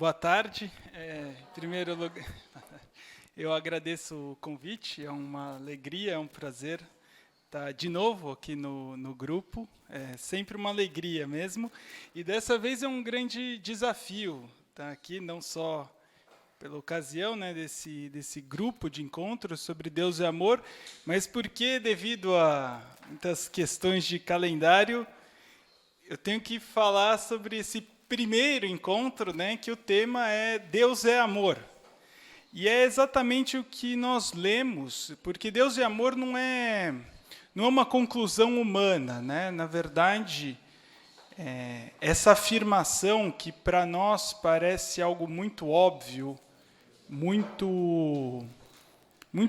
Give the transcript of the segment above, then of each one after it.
Boa tarde. Em primeiro lugar, eu agradeço o convite, é uma alegria, é um prazer estar de novo aqui no grupo. É sempre uma alegria mesmo. E dessa vez é um grande desafio estar aqui, não só pela ocasião, né, desse grupo de encontros sobre Deus e amor, mas porque, devido a muitas questões de calendário, eu tenho que falar sobre esse primeiro encontro, né, que o tema é Deus é amor. E é exatamente o que nós lemos, porque Deus é amor não é uma conclusão humana, né? Na verdade, essa afirmação que para nós parece algo muito óbvio, muito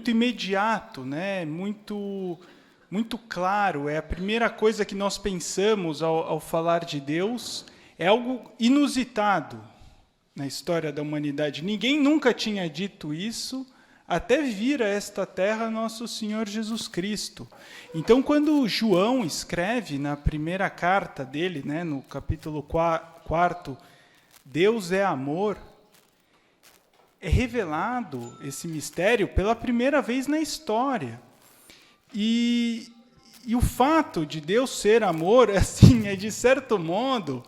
imediato, né? Muito claro, é a primeira coisa que nós pensamos ao falar de Deus, é algo inusitado na história da humanidade. Ninguém nunca tinha dito isso, até vir a esta terra nosso Senhor Jesus Cristo. Então, quando João escreve na primeira carta dele, né, no capítulo 4, Deus é amor, é revelado esse mistério pela primeira vez na história. E o fato de Deus ser amor, assim, é de certo modo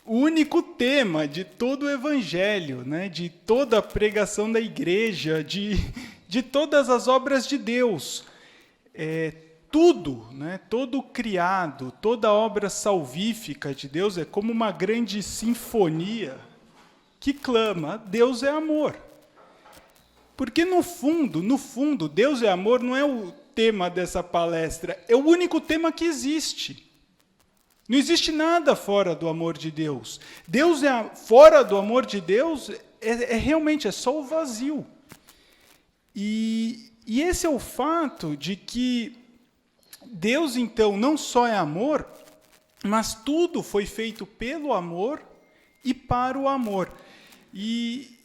o único tema de todo o Evangelho, né? De toda a pregação da igreja, de todas as obras de Deus. Tudo, né? Todo criado, toda obra salvífica de Deus é como uma grande sinfonia que clama, Deus é amor. Porque no fundo, Deus é amor não é o tema dessa palestra, é o único tema que existe. Não existe nada fora do amor de Deus. Deus fora do amor de Deus realmente é só o vazio. E esse é o fato de que Deus, então, não só é amor, mas tudo foi feito pelo amor e para o amor. E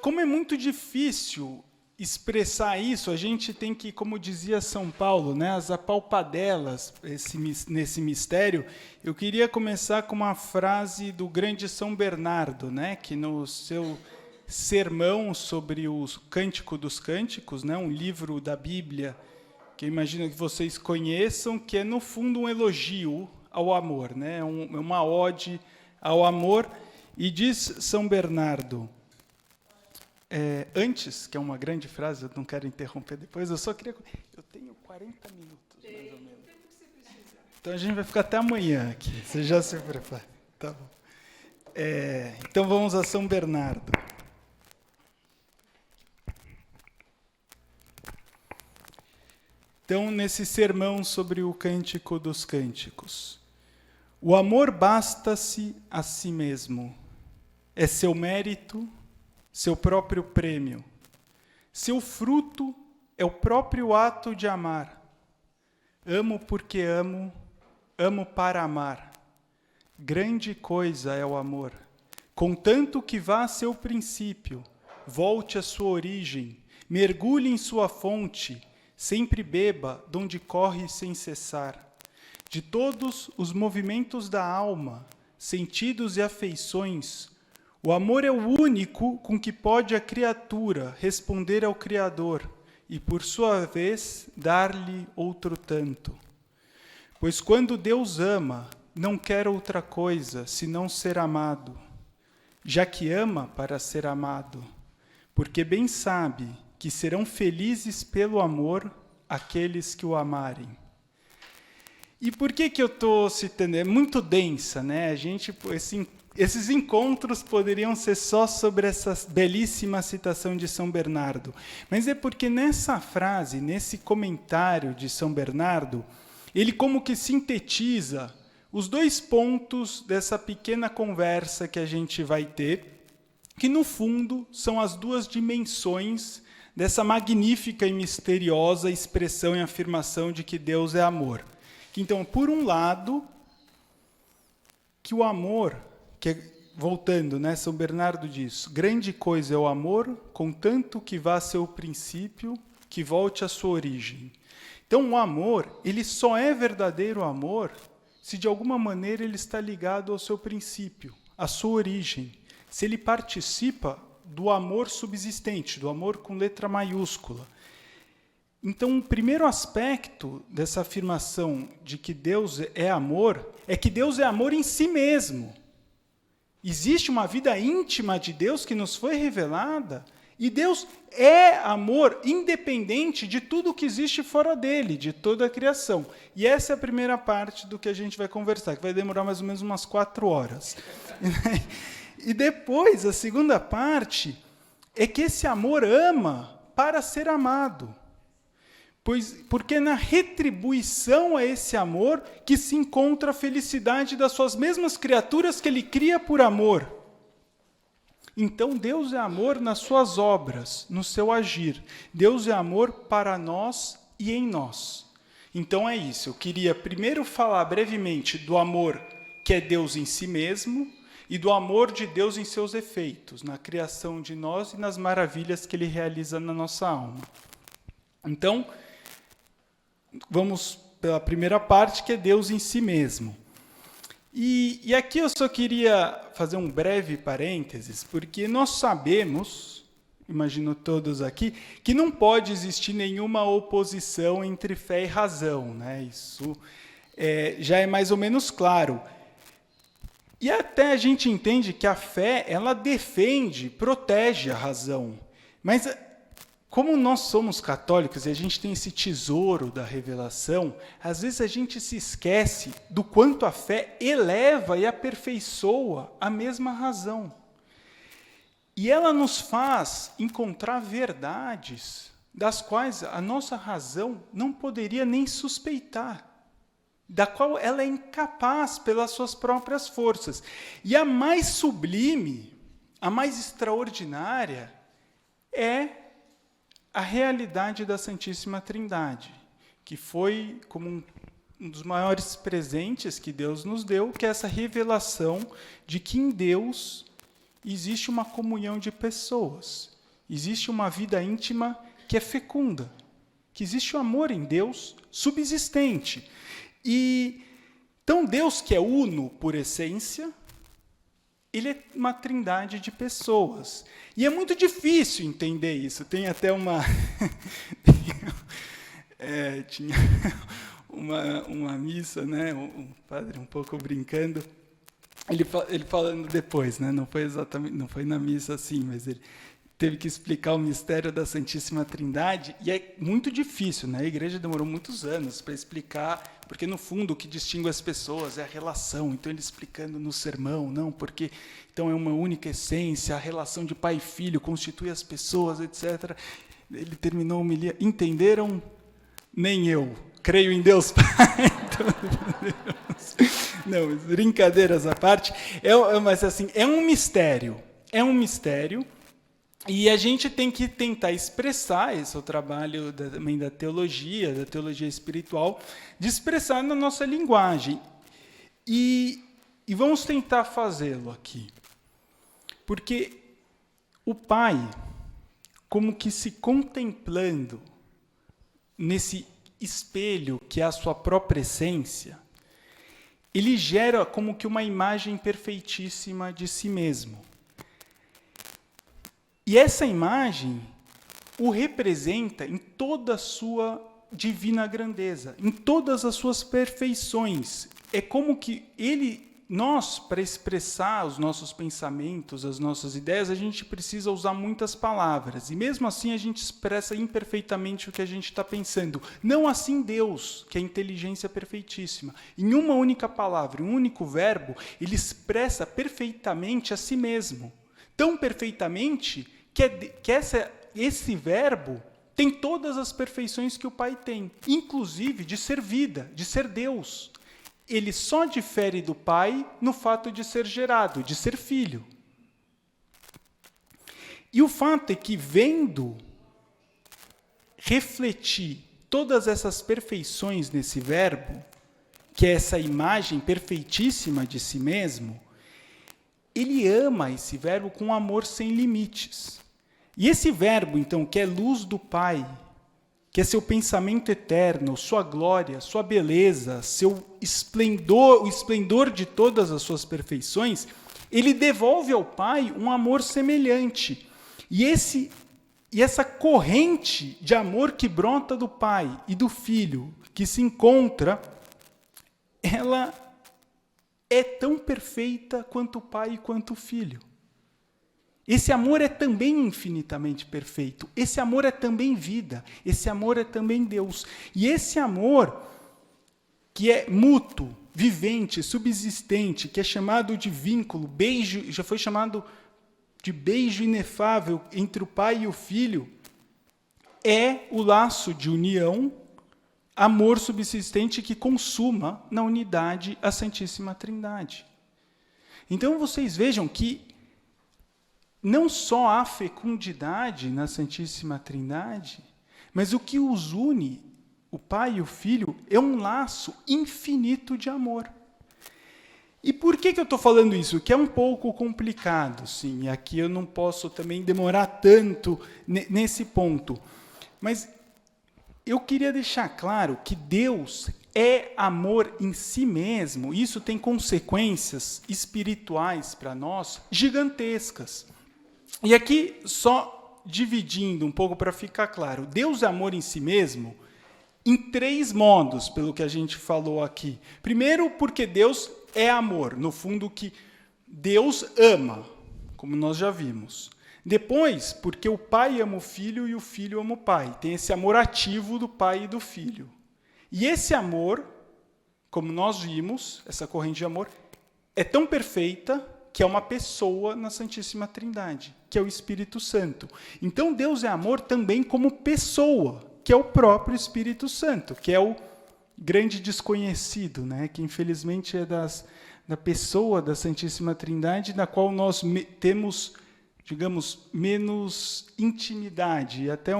como é muito difícil expressar isso, a gente tem que, como dizia São Paulo, né, as apalpadelas nesse mistério. Eu queria começar com uma frase do grande São Bernardo, né, que no seu sermão sobre o Cântico dos Cânticos, né, um livro da Bíblia, que eu imagino que vocês conheçam, que é, no fundo, um elogio ao amor, né, uma ode ao amor. E diz São Bernardo... antes, que é uma grande frase, eu não quero interromper depois, eu só queria... Eu tenho 40 minutos, mais ou menos. Então, a gente vai ficar até amanhã aqui. Você já se prepara. Tá bom. Então, vamos a São Bernardo. Então, nesse sermão sobre o Cântico dos Cânticos, o amor basta-se a si mesmo. É seu mérito, seu próprio prêmio. Seu fruto é o próprio ato de amar. Amo porque amo, amo para amar. Grande coisa é o amor. Contanto que vá a seu princípio, volte à sua origem, mergulhe em sua fonte, sempre beba donde corre sem cessar. De todos os movimentos da alma, sentidos e afeições, o amor é o único com que pode a criatura responder ao Criador e, por sua vez, dar-lhe outro tanto. Pois quando Deus ama, não quer outra coisa senão ser amado, já que ama para ser amado, porque bem sabe que serão felizes pelo amor aqueles que o amarem. E por que eu estou citando? É muito densa, né? Esses encontros poderiam ser só sobre essa belíssima citação de São Bernardo. Mas é porque nessa frase, nesse comentário de São Bernardo, ele como que sintetiza os dois pontos dessa pequena conversa que a gente vai ter, que no fundo são as duas dimensões dessa magnífica e misteriosa expressão e afirmação de que Deus é amor. Então, por um lado, que o amor... voltando, né, São Bernardo diz, grande coisa é o amor, contanto que vá a seu princípio, que volte à sua origem. Então, o amor, ele só é verdadeiro amor se de alguma maneira ele está ligado ao seu princípio, à sua origem, se ele participa do amor subsistente, do amor com letra maiúscula. Então, o primeiro aspecto dessa afirmação de que Deus é amor, é que Deus é amor em si mesmo. Existe uma vida íntima de Deus que nos foi revelada, e Deus é amor independente de tudo que existe fora dele, de toda a criação. E essa é a primeira parte do que a gente vai conversar, que vai demorar mais ou menos umas 4 horas. E depois, a segunda parte, é que esse amor ama para ser amado. Porque é na retribuição a esse amor que se encontra a felicidade das suas mesmas criaturas que ele cria por amor. Então, Deus é amor nas suas obras, no seu agir. Deus é amor para nós e em nós. Então, é isso. Eu queria primeiro falar brevemente do amor que é Deus em si mesmo e do amor de Deus em seus efeitos, na criação de nós e nas maravilhas que ele realiza na nossa alma. Então, vamos pela primeira parte, que é Deus em si mesmo. E aqui eu só queria fazer um breve parênteses, porque nós sabemos, imagino todos aqui, que não pode existir nenhuma oposição entre fé e razão, né? Isso já é mais ou menos claro. E até a gente entende que a fé, ela defende, protege a razão. Mas como nós somos católicos e a gente tem esse tesouro da revelação, às vezes a gente se esquece do quanto a fé eleva e aperfeiçoa a mesma razão. E ela nos faz encontrar verdades das quais a nossa razão não poderia nem suspeitar, da qual ela é incapaz pelas suas próprias forças. E a mais sublime, a mais extraordinária, é a realidade da Santíssima Trindade, que foi como um dos maiores presentes que Deus nos deu, que é essa revelação de que em Deus existe uma comunhão de pessoas, existe uma vida íntima que é fecunda, que existe o amor em Deus subsistente. E então Deus, que é uno por essência, ele é uma trindade de pessoas. E é muito difícil entender isso. Tem até tinha uma missa, né? Um padre um pouco brincando, ele falando depois, né? Não foi na missa assim, mas ele teve que explicar o mistério da Santíssima Trindade, e é muito difícil, né? A igreja demorou muitos anos para explicar, porque, no fundo, o que distingue as pessoas é a relação. Então, ele explicando no sermão, não, porque então é uma única essência, a relação de pai e filho constitui as pessoas, etc. Ele terminou a homilia. Entenderam? Nem eu. Creio em Deus Pai Todo-Poderoso. Não, brincadeiras à parte, mas assim, é um mistério. É um mistério. E a gente tem que tentar expressar, esse é o trabalho também da teologia espiritual, de expressar na nossa linguagem. E vamos tentar fazê-lo aqui. Porque o Pai, como que se contemplando nesse espelho que é a sua própria essência, ele gera como que uma imagem perfeitíssima de si mesmo. E essa imagem o representa em toda a sua divina grandeza, em todas as suas perfeições. É como que nós, para expressar os nossos pensamentos, as nossas ideias, a gente precisa usar muitas palavras. E mesmo assim a gente expressa imperfeitamente o que a gente está pensando. Não assim Deus, que é a inteligência perfeitíssima. Em uma única palavra, um único verbo, ele expressa perfeitamente a si mesmo. Tão perfeitamente que esse verbo tem todas as perfeições que o Pai tem, inclusive de ser vida, de ser Deus. Ele só difere do Pai no fato de ser gerado, de ser filho. E o fato é que, vendo refletir todas essas perfeições nesse verbo, que é essa imagem perfeitíssima de si mesmo, ele ama esse verbo com um amor sem limites. E esse verbo, então, que é luz do Pai, que é seu pensamento eterno, sua glória, sua beleza, seu esplendor, o esplendor de todas as suas perfeições, ele devolve ao Pai um amor semelhante. E essa corrente de amor que brota do Pai e do Filho, que se encontra, ela é tão perfeita quanto o Pai e quanto o Filho. Esse amor é também infinitamente perfeito. Esse amor é também vida. Esse amor é também Deus. E esse amor, que é mútuo, vivente, subsistente, que é chamado de vínculo, beijo, já foi chamado de beijo inefável entre o Pai e o Filho, é o laço de união, amor subsistente que consuma na unidade a Santíssima Trindade. Então vocês vejam que não só há fecundidade na Santíssima Trindade, mas o que os une, o Pai e o Filho, é um laço infinito de amor. E por que eu estou falando isso? Que é um pouco complicado, sim, e aqui eu não posso também demorar tanto nesse ponto. Mas eu queria deixar claro que Deus é amor em si mesmo. Isso tem consequências espirituais para nós gigantescas. E aqui, só dividindo um pouco para ficar claro, Deus é amor em si mesmo em 3 modos, pelo que a gente falou aqui. Primeiro, porque Deus é amor, no fundo que Deus ama, como nós já vimos. Depois, porque o Pai ama o Filho e o Filho ama o Pai. Tem esse amor ativo do Pai e do Filho. E esse amor, como nós vimos, essa corrente de amor, é tão perfeita que é uma pessoa na Santíssima Trindade, que é o Espírito Santo. Então, Deus é amor também como pessoa, que é o próprio Espírito Santo, que é o grande desconhecido, né? Que infelizmente é da pessoa da Santíssima Trindade, na qual nós temos, digamos, menos intimidade. E até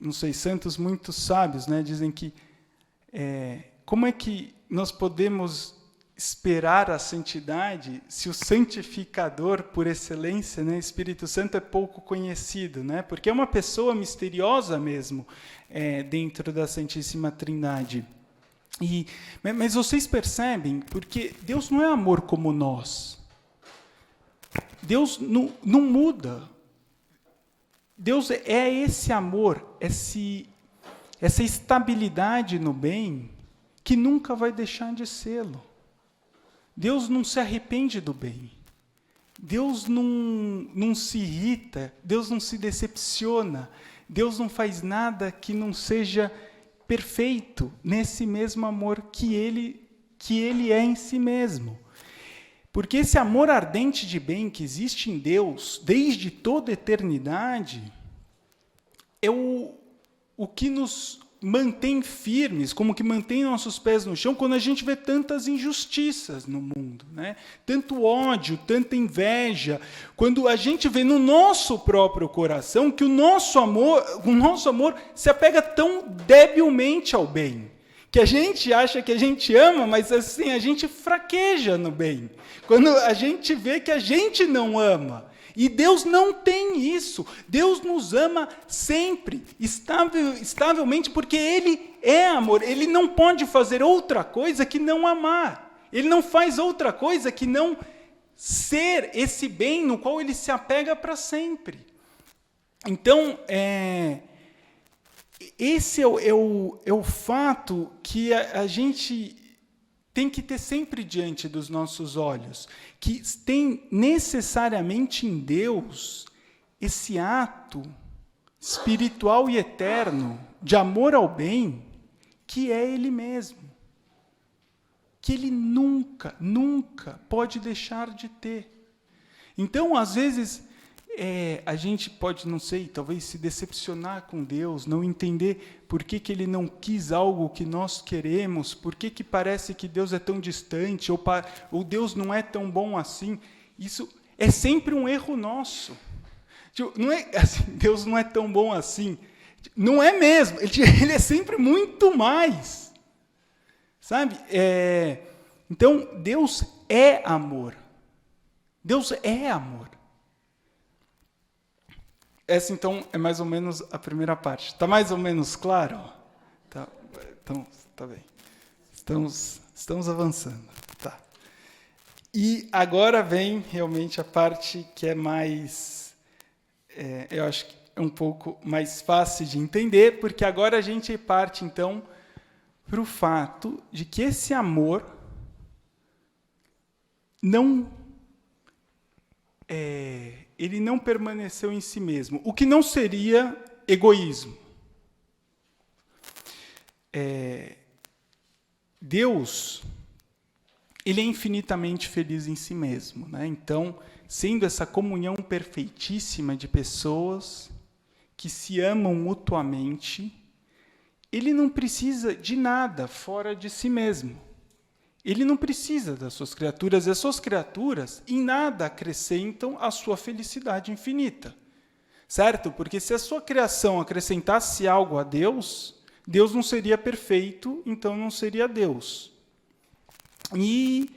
não sei, santos muito sábios, né? Dizem que como é que nós podemos esperar a santidade se o santificador por excelência, né, Espírito Santo, é pouco conhecido, né? Porque é uma pessoa misteriosa mesmo dentro da Santíssima Trindade. Mas vocês percebem, porque Deus não é amor como nós. Deus não muda. Deus é esse amor, essa estabilidade no bem que nunca vai deixar de sê-lo. Deus não se arrepende do bem. Deus não se irrita. Deus não se decepciona. Deus não faz nada que não seja perfeito nesse mesmo amor que ele é em si mesmo. Porque esse amor ardente de bem que existe em Deus desde toda a eternidade é o que nos mantém firmes, como que mantém nossos pés no chão quando a gente vê tantas injustiças no mundo, né? Tanto ódio, tanta inveja, quando a gente vê no nosso próprio coração que o nosso amor se apega tão debilmente ao bem, que a gente acha que a gente ama, mas assim, a gente fraqueja no bem. Quando a gente vê que a gente não ama. E Deus não tem isso. Deus nos ama sempre, estavelmente, porque Ele é amor. Ele não pode fazer outra coisa que não amar. Ele não faz outra coisa que não ser esse bem no qual Ele se apega para sempre. Então, esse é o fato que a gente tem que ter sempre diante dos nossos olhos, que tem necessariamente em Deus esse ato espiritual e eterno de amor ao bem, que é Ele mesmo, que Ele nunca, nunca pode deixar de ter. Então, às vezes, a gente pode, não sei, talvez se decepcionar com Deus, não entender por que Ele não quis algo que nós queremos, por que parece que Deus é tão distante, ou Deus não é tão bom assim. Isso é sempre um erro nosso. Não é assim, Deus não é tão bom assim. Não é mesmo, Ele é sempre muito mais. Sabe? Então, Deus é amor. Deus é amor. Essa, então, é mais ou menos a primeira parte. Está mais ou menos claro? Tá, então, está bem. Estamos avançando. Tá. E agora vem realmente a parte que é mais, eu acho que é um pouco mais fácil de entender, porque agora a gente parte, então, para o fato de que esse amor ele não permaneceu em si mesmo, o que não seria egoísmo. Deus, ele é infinitamente feliz em si mesmo, né? Então, sendo essa comunhão perfeitíssima de pessoas que se amam mutuamente, ele não precisa de nada fora de si mesmo. Ele não precisa das suas criaturas, e as suas criaturas em nada acrescentam a sua felicidade infinita. Certo? Porque se a sua criação acrescentasse algo a Deus, Deus não seria perfeito, então não seria Deus. E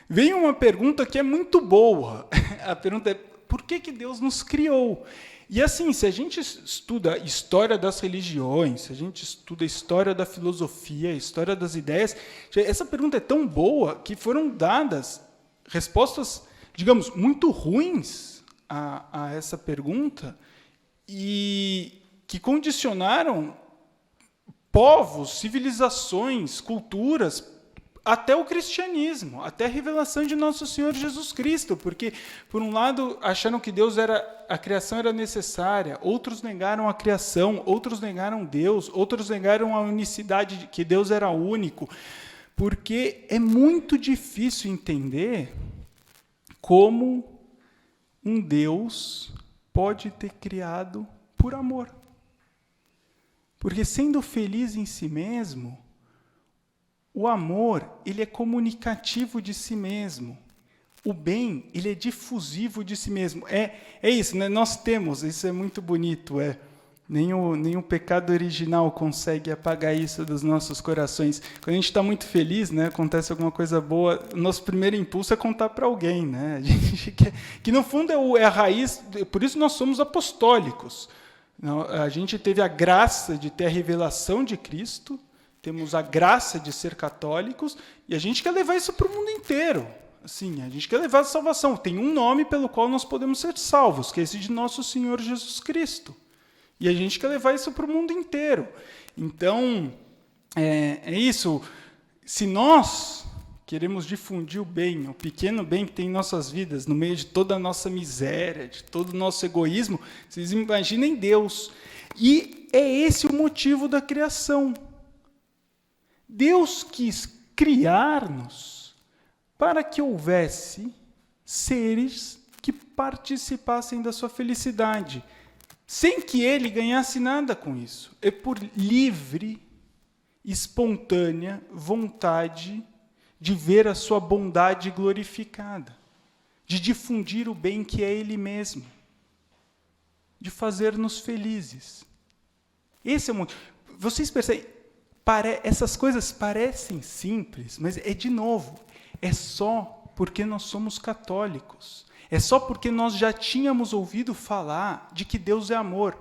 vem uma pergunta que é muito boa. A pergunta é, por que Deus nos criou? E assim, se a gente estuda a história das religiões, se a gente estuda a história da filosofia, a história das ideias, essa pergunta é tão boa que foram dadas respostas, digamos, muito ruins a essa pergunta e que condicionaram povos, civilizações, culturas, até o cristianismo, até a revelação de nosso Senhor Jesus Cristo, porque, por um lado, acharam que a criação era necessária, outros negaram a criação, outros negaram Deus, outros negaram a unicidade, que Deus era único, porque é muito difícil entender como um Deus pode ter criado por amor. Porque, sendo feliz em si mesmo, o amor, ele é comunicativo de si mesmo. O bem, ele é difusivo de si mesmo. É isso, né? Nós temos, isso é muito bonito, nem o pecado original consegue apagar isso dos nossos corações. Quando a gente está muito feliz, né, acontece alguma coisa boa, o nosso primeiro impulso é contar para alguém, né? A gente quer, que no fundo é a raiz, por isso nós somos apostólicos. A gente teve a graça de ter a revelação de Cristo, temos a graça de ser católicos, e a gente quer levar isso para o mundo inteiro. Assim, a gente quer levar a salvação. Tem um nome pelo qual nós podemos ser salvos, que é esse de nosso Senhor Jesus Cristo. E a gente quer levar isso para o mundo inteiro. Então, é isso. Se nós queremos difundir o bem, o pequeno bem que tem em nossas vidas, no meio de toda a nossa miséria, de todo o nosso egoísmo, vocês imaginem Deus. E é esse o motivo da criação. Deus quis criar-nos para que houvesse seres que participassem da sua felicidade, sem que ele ganhasse nada com isso. É por livre, espontânea vontade de ver a sua bondade glorificada, de difundir o bem que é ele mesmo, de fazer-nos felizes. Esse é o motivo. Vocês percebem? Essas coisas parecem simples, mas de novo, é só porque nós somos católicos. É só porque nós já tínhamos ouvido falar de que Deus é amor.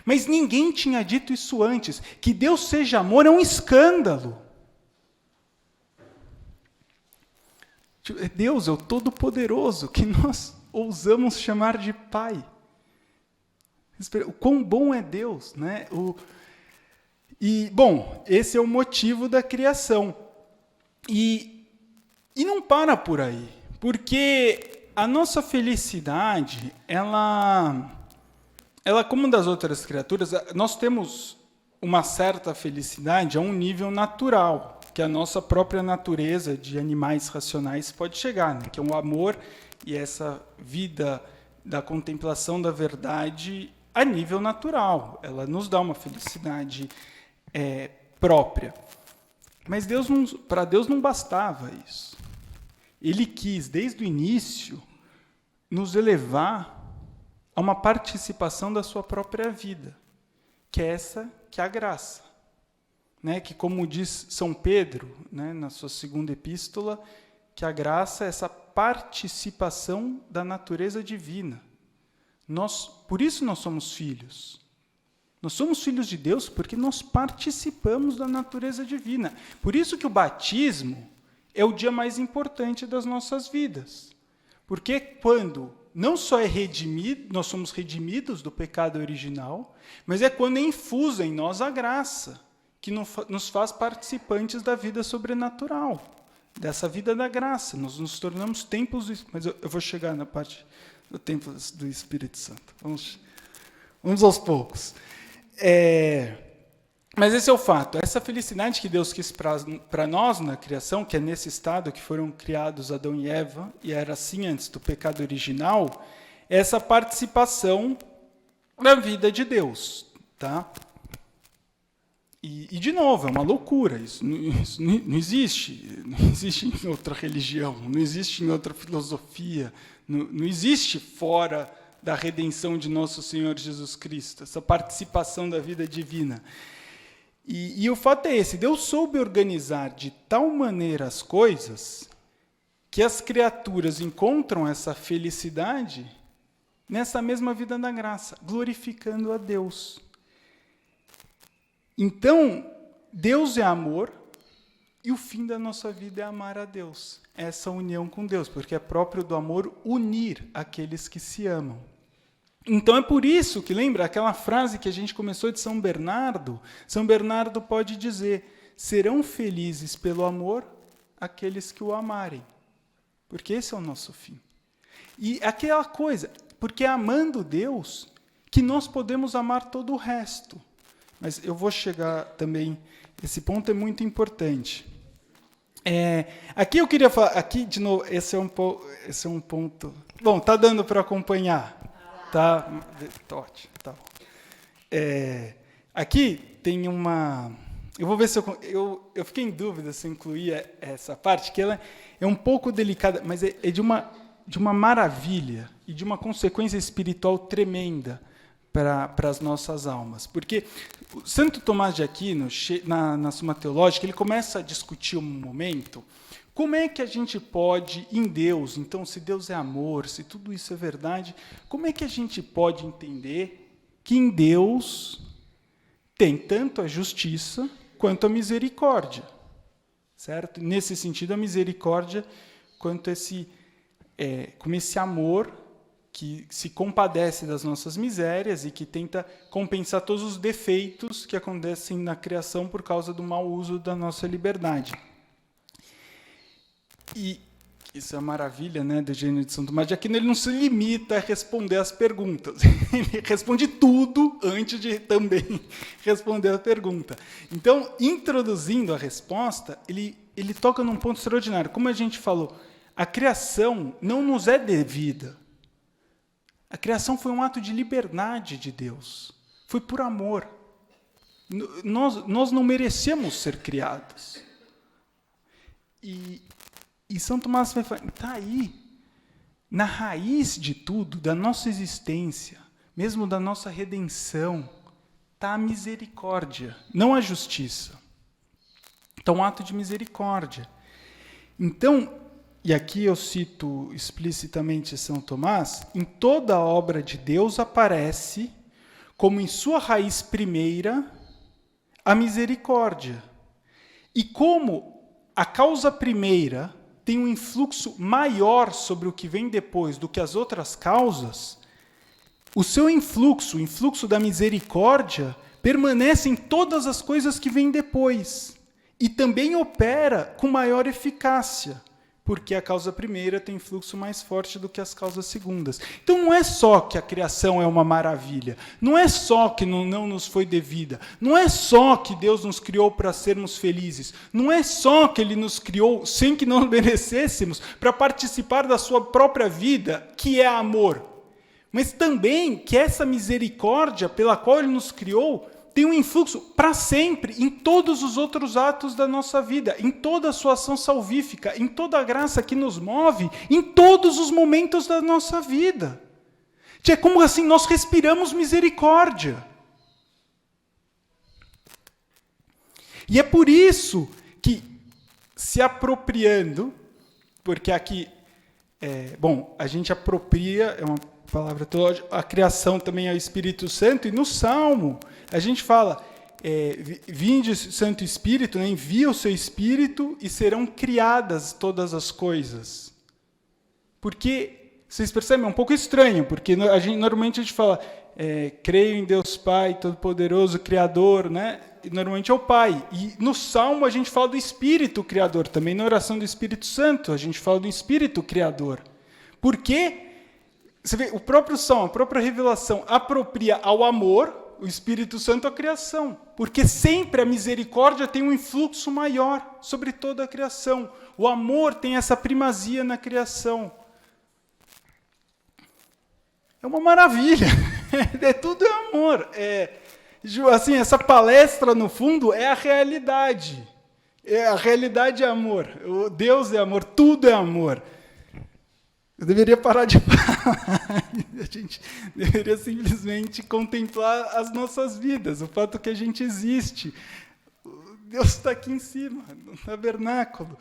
Mas ninguém tinha dito isso antes. Que Deus seja amor é um escândalo. Deus é o Todo-Poderoso, que nós ousamos chamar de Pai. O quão bom é Deus, né? E, bom, esse é o motivo da criação. E não para por aí, porque a nossa felicidade, ela como das outras criaturas, nós temos uma certa felicidade a um nível natural, que a nossa própria natureza de animais racionais pode chegar, né? Que é o amor e essa vida da contemplação da verdade a nível natural. Ela nos dá uma felicidade própria. Mas para Deus não bastava isso. Ele quis, desde o início, nos elevar a uma participação da sua própria vida, que é a graça. Né? Que, como diz São Pedro, né, na sua segunda epístola, que a graça é essa participação da natureza divina. Por isso nós somos filhos. Nós somos filhos de Deus porque nós participamos da natureza divina. Por isso que o batismo é o dia mais importante das nossas vidas. Porque quando não só é redimido, nós somos redimidos do pecado original, mas é quando é infusa em nós a graça, que nos faz participantes da vida sobrenatural, dessa vida da graça. Nós nos tornamos templos, mas eu vou chegar na parte do templo do Espírito Santo. Vamos aos poucos. Mas esse é o fato. Essa felicidade que Deus quis para nós na criação, que é nesse estado que foram criados Adão e Eva, e era assim antes do pecado original, é essa participação da vida de Deus. Tá? E de novo, é uma loucura. Isso não existe. Não existe em outra religião, não existe em outra filosofia, não existe fora da redenção de nosso Senhor Jesus Cristo, essa participação da vida divina. E o fato é esse, Deus soube organizar de tal maneira as coisas que as criaturas encontram essa felicidade nessa mesma vida da graça, glorificando a Deus. Então, Deus é amor e o fim da nossa vida é amar a Deus. Essa união com Deus, porque é próprio do amor unir aqueles que se amam. Então é por isso que, lembra aquela frase que a gente começou de São Bernardo? São Bernardo pode dizer, serão felizes pelo amor aqueles que o amarem. Porque esse é o nosso fim. E aquela coisa, porque é amando Deus que nós podemos amar todo o resto. Mas eu vou chegar também, esse ponto é muito importante. Aqui eu queria falar, aqui de novo, esse é um ponto... Bom, está dando para acompanhar? Tá, ótimo, tá bom. Aqui tem uma... Eu vou ver se eu fiquei em dúvida se eu incluía essa parte, que ela é um pouco delicada, mas é de uma maravilha e de uma consequência espiritual tremenda para as nossas almas. Porque o Santo Tomás de Aquino, na Suma Teológica, ele começa a discutir um momento... Como é que a gente pode, em Deus, então, se Deus é amor, se tudo isso é verdade, como é que a gente pode entender que em Deus tem tanto a justiça quanto a misericórdia? Certo? Nesse sentido, a misericórdia quanto como esse amor que se compadece das nossas misérias e que tenta compensar todos os defeitos que acontecem na criação por causa do mau uso da nossa liberdade. E isso é a maravilha, né, do gênio de São Tomás de Aquino, ele não se limita a responder as perguntas. Ele responde tudo antes de também responder a pergunta. Então, introduzindo a resposta, ele toca num ponto extraordinário. Como a gente falou, a criação não nos é devida. A criação foi um ato de liberdade de Deus. Foi por amor. Nós não merecemos ser criados. E São Tomás vai falar, está aí, na raiz de tudo, da nossa existência, mesmo da nossa redenção, está a misericórdia, não a justiça. Então, um ato de misericórdia. Então, e aqui eu cito explicitamente São Tomás, em toda a obra de Deus aparece, como em sua raiz primeira, a misericórdia. E como a causa primeira tem um influxo maior sobre o que vem depois do que as outras causas, o seu influxo, o influxo da misericórdia, permanece em todas as coisas que vêm depois. E também opera com maior eficácia, porque a causa primeira tem influxo mais forte do que as causas segundas. Então não é só que a criação é uma maravilha, não é só que não nos foi devida, não é só que Deus nos criou para sermos felizes, não é só que Ele nos criou sem que nós merecêssemos para participar da sua própria vida, que é amor, mas também que essa misericórdia pela qual Ele nos criou tem um influxo para sempre em todos os outros atos da nossa vida, em toda a sua ação salvífica, em toda a graça que nos move, em todos os momentos da nossa vida. É como assim nós respiramos misericórdia. E é por isso que, se apropriando, porque aqui, a gente apropria, é uma palavra teológica, a criação também é o Espírito Santo, e no Salmo a gente fala vinde Santo Espírito, né, envia o seu Espírito e serão criadas todas as coisas. Porque, vocês percebem, é um pouco estranho, porque normalmente a gente fala, creio em Deus Pai, Todo-Poderoso, Criador, né? E normalmente é o Pai. E no Salmo a gente fala do Espírito Criador, também na oração do Espírito Santo a gente fala do Espírito Criador. Por quê? Você vê, o próprio Salmo, a própria revelação apropria ao amor o Espírito Santo à criação, porque sempre a misericórdia tem um influxo maior sobre toda a criação. O amor tem essa primazia na criação. É uma maravilha. Tudo é amor. Assim, essa palestra, no fundo, é a realidade. A realidade é amor. O Deus é amor, tudo é amor. Eu deveria parar de falar. A gente deveria simplesmente contemplar as nossas vidas, o fato que a gente existe. Deus está aqui em cima, no tabernáculo.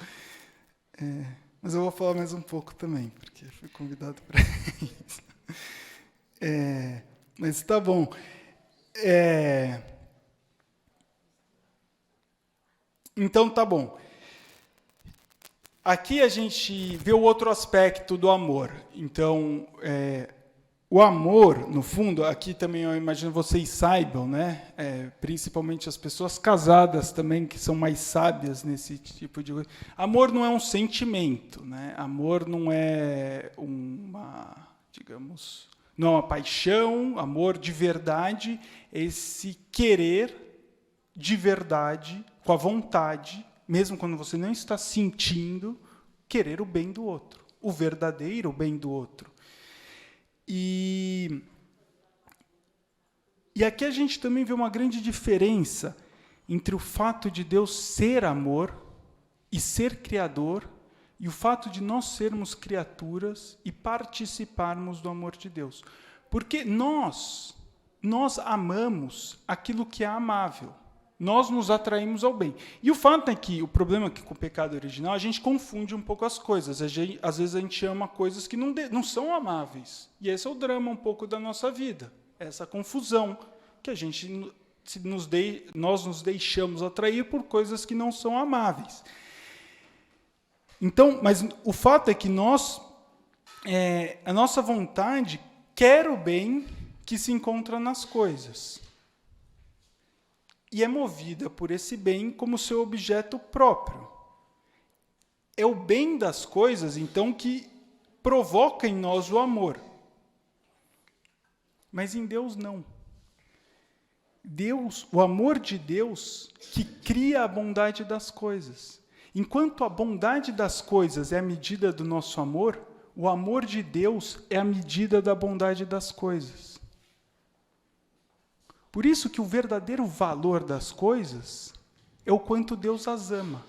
Mas eu vou falar mais um pouco também, porque fui convidado para isso. Mas tá bom. Então tá bom. Aqui a gente vê o outro aspecto do amor. Então, o amor, no fundo, aqui também eu imagino vocês saibam, né? Principalmente as pessoas casadas também, que são mais sábias nesse tipo de coisa. Amor não é um sentimento, né? Amor não é não é uma paixão. Amor de verdade é esse querer de verdade, com a vontade, mesmo quando você não está sentindo, querer o bem do outro, o verdadeiro bem do outro. E aqui a gente também vê uma grande diferença entre o fato de Deus ser amor e ser criador, e o fato de nós sermos criaturas e participarmos do amor de Deus. Porque nós amamos aquilo que é amável. Nós nos atraímos ao bem. E o fato é que o problema é que com o pecado original a gente confunde um pouco as coisas. Às vezes a gente ama coisas que não são amáveis. E esse é o drama um pouco da nossa vida. Essa confusão que a gente nós nos deixamos atrair por coisas que não são amáveis. Então, mas o fato é que a nossa vontade quer o bem que se encontra nas coisas. E é movida por esse bem como seu objeto próprio. É o bem das coisas, então, que provoca em nós o amor. Mas em Deus, não. O amor de Deus, que cria a bondade das coisas. Enquanto a bondade das coisas é a medida do nosso amor, o amor de Deus é a medida da bondade das coisas. Por isso que o verdadeiro valor das coisas é o quanto Deus as ama.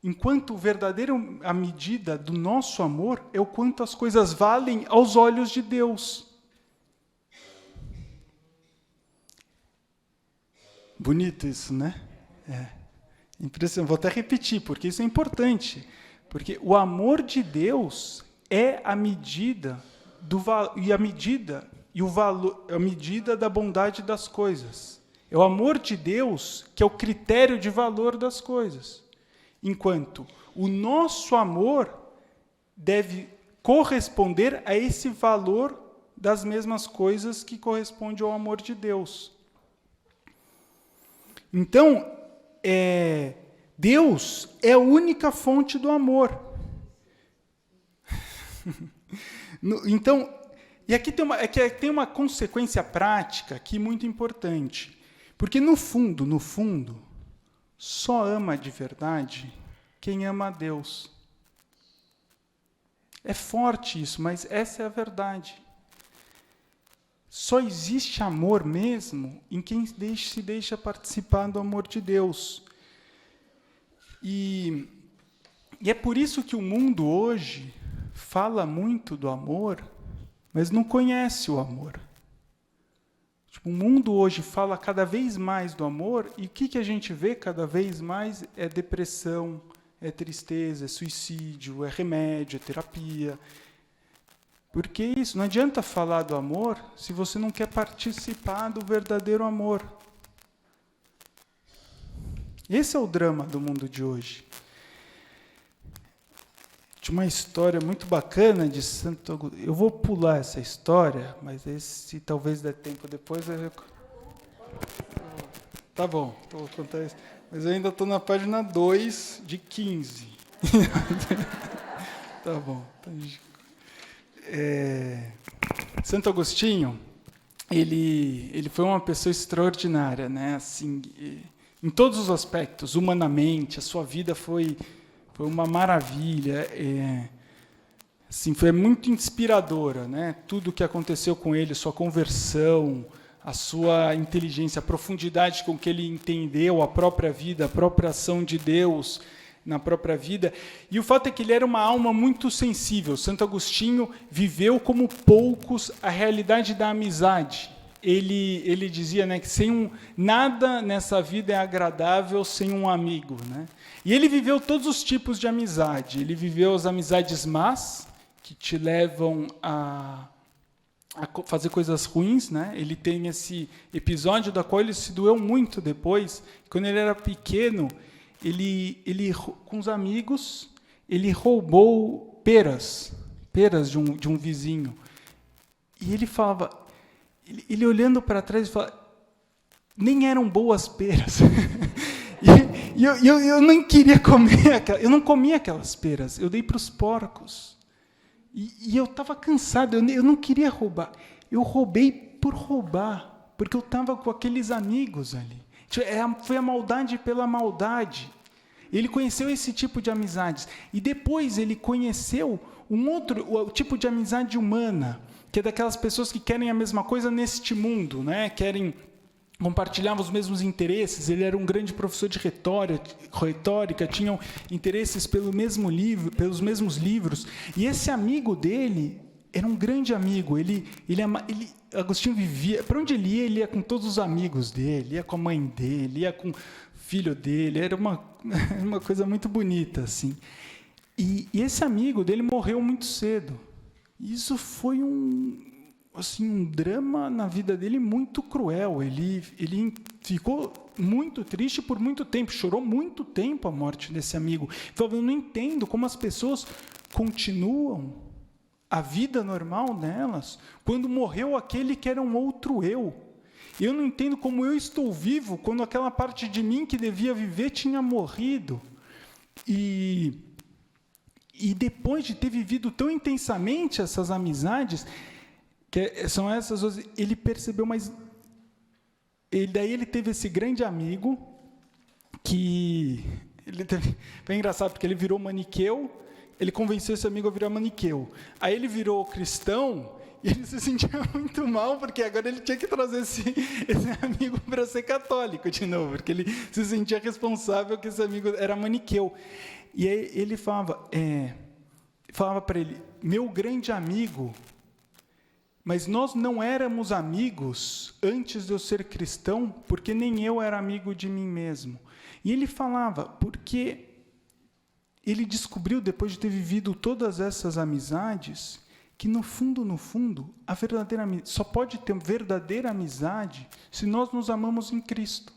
Enquanto a medida do nosso amor é o quanto as coisas valem aos olhos de Deus. Bonito isso, né? Impressionante. Vou até repetir, porque isso é importante. Porque o amor de Deus é a medida a medida da bondade das coisas. É o amor de Deus que é o critério de valor das coisas. Enquanto o nosso amor deve corresponder a esse valor das mesmas coisas que corresponde ao amor de Deus. Então, Deus é a única fonte do amor. Então, e aqui tem uma consequência prática aqui muito importante. Porque, no fundo, só ama de verdade quem ama a Deus. É forte isso, mas essa é a verdade. Só existe amor mesmo em quem se deixa participar do amor de Deus. E é por isso que o mundo hoje fala muito do amor, mas não conhece o amor. O mundo hoje fala cada vez mais do amor, e o que a gente vê cada vez mais é depressão, é tristeza, é suicídio, é remédio, é terapia. Porque isso, não adianta falar do amor se você não quer participar do verdadeiro amor. Esse é o drama do mundo de hoje. Tinha uma história muito bacana de Santo Agostinho. Eu vou pular essa história, mas se talvez dê tempo depois. Tá bom, então vou contar isso. Mas eu ainda estou na página 2 de 15. Tá bom. Santo Agostinho, ele foi uma pessoa extraordinária, né? Assim, em todos os aspectos, humanamente, a sua vida foi uma maravilha, assim, foi muito inspiradora, né? Tudo o que aconteceu com ele, sua conversão, a sua inteligência, a profundidade com que ele entendeu a própria vida, a própria ação de Deus na própria vida. E o fato é que ele era uma alma muito sensível. Santo Agostinho viveu como poucos a realidade da amizade. Ele dizia, né, que nada nessa vida é agradável sem um amigo, né? E ele viveu todos os tipos de amizade. Ele viveu as amizades más, que te levam a fazer coisas ruins, né? Ele tem esse episódio da qual ele se doeu muito depois. Quando ele era pequeno, ele com os amigos, ele roubou peras de um vizinho. E ele falava, ele olhando para trás, falava, nem eram boas peras. E eu nem queria comer eu não comia aquelas peras, eu dei para os porcos. E eu estava cansado, eu não queria roubar. Eu roubei por roubar, porque eu estava com aqueles amigos ali. Foi a maldade pela maldade. Ele conheceu esse tipo de amizades. E depois ele conheceu o tipo de amizade humana, que é daquelas pessoas que querem a mesma coisa neste mundo, né? Compartilhavam os mesmos interesses. Ele era um grande professor de retórica, tinham interesses pelos mesmos livros. E esse amigo dele era um grande amigo. Agostinho vivia, para onde ele ia com todos os amigos dele, ia com a mãe dele, ia com o filho dele. Era uma coisa muito bonita, assim. E esse amigo dele morreu muito cedo. Isso foi um drama na vida dele muito cruel. Ele ficou muito triste por muito tempo, chorou muito tempo a morte desse amigo. Falou, eu não entendo como as pessoas continuam a vida normal delas quando morreu aquele que era um outro eu. Eu não entendo como eu estou vivo quando aquela parte de mim que devia viver tinha morrido. E depois de ter vivido tão intensamente essas amizades, que são essas, ele percebeu, mas daí ele teve esse grande amigo que foi engraçado porque ele virou maniqueu, ele convenceu esse amigo a virar maniqueu. Aí ele virou cristão e ele se sentia muito mal porque agora ele tinha que trazer esse amigo para ser católico de novo, porque ele se sentia responsável que esse amigo era maniqueu. E aí ele falava para ele, meu grande amigo. Mas nós não éramos amigos antes de eu ser cristão, porque nem eu era amigo de mim mesmo. E ele falava, porque ele descobriu, depois de ter vivido todas essas amizades, que no fundo, a verdadeira só pode ter verdadeira amizade se nós nos amamos em Cristo.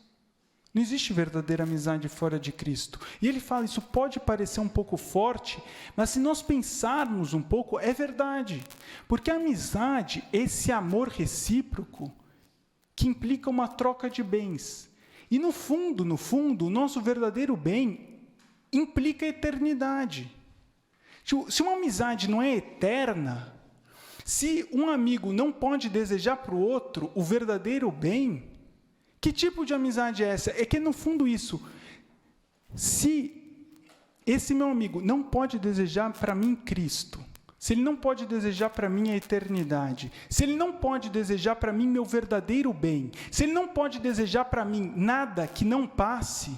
Não existe verdadeira amizade fora de Cristo. E ele fala, isso pode parecer um pouco forte, mas se nós pensarmos um pouco, é verdade. Porque a amizade, esse amor recíproco, que implica uma troca de bens. E no fundo, o nosso verdadeiro bem implica eternidade. Se uma amizade não é eterna, se um amigo não pode desejar para o outro o verdadeiro bem, que tipo de amizade é essa? É que, no fundo, se esse meu amigo não pode desejar para mim Cristo, se ele não pode desejar para mim a eternidade, se ele não pode desejar para mim meu verdadeiro bem, se ele não pode desejar para mim nada que não passe,